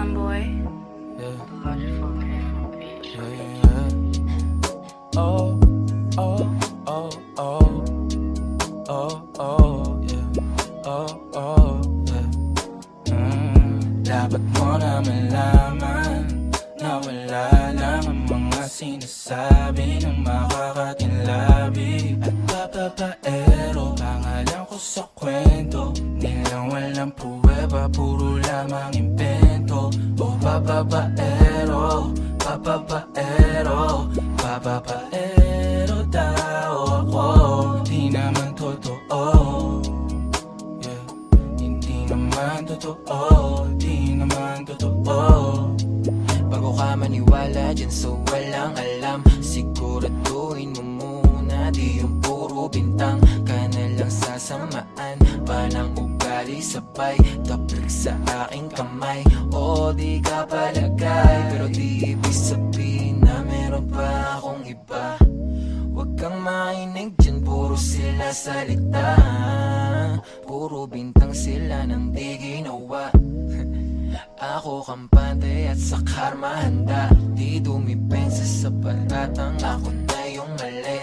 One boy. Yeah. Yeah. Oh, oh, oh, oh, oh, oh, yeah. Oh, oh, yeah. Dapat mo na malaman na wala lang ang mga sinasabi ng makakatinlabi at papapaero. Pangalan ko sa kwento, nilang walang pruweba, puro lamang impento. O papapaero, papapaero, papapaero daw ako. Di naman totoo, yeah. Hindi naman totoo, di naman totoo. Bago ka maniwala dyan so walang alam, siguraduhin mo muna di yung puro bintang ka na lang sasamaan pa ng ugali sabay taplag sa aking kamay. O di ka palagay pero di ibig sabihin na meron pa akong iba. Huwag kang makinig dyan, puro sila salita, puro bintang sila nang di ginawa. Ako kampante at sa karma handa, di dumipensa sa paratang ako na yung mali.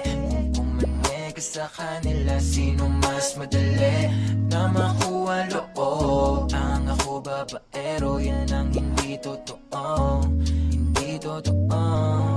Kung pumanig ka sa kanila, sino mas madali na makuha loob? Ang ako babaero, yan ang hindi totoo, hindi totoo.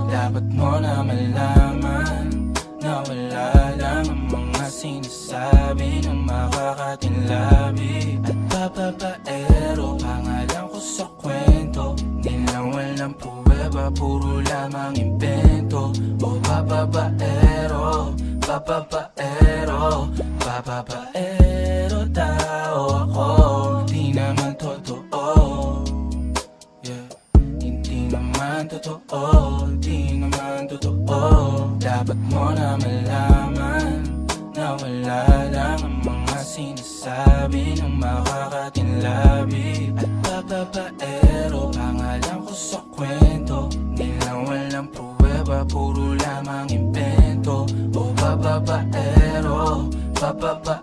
Dapat mo na malaman na wala lang ang mga sinasabi ng makakatinlabi at papapaero. Pangalan ko sa kwento, nilang walang pruweba, puro lamang impento. O papapaero, papapaero, papapaero daw ako. Di naman totoo, yeah. Hindi naman totoo, di naman totoo. Dapat mo na malaman na wala lang ang mga sinasabi ng makakatinlabi at papapaero. Pangalan ko sa kwento, nilang walang pruweba, puro lamang impento. O papapaero, papapaero,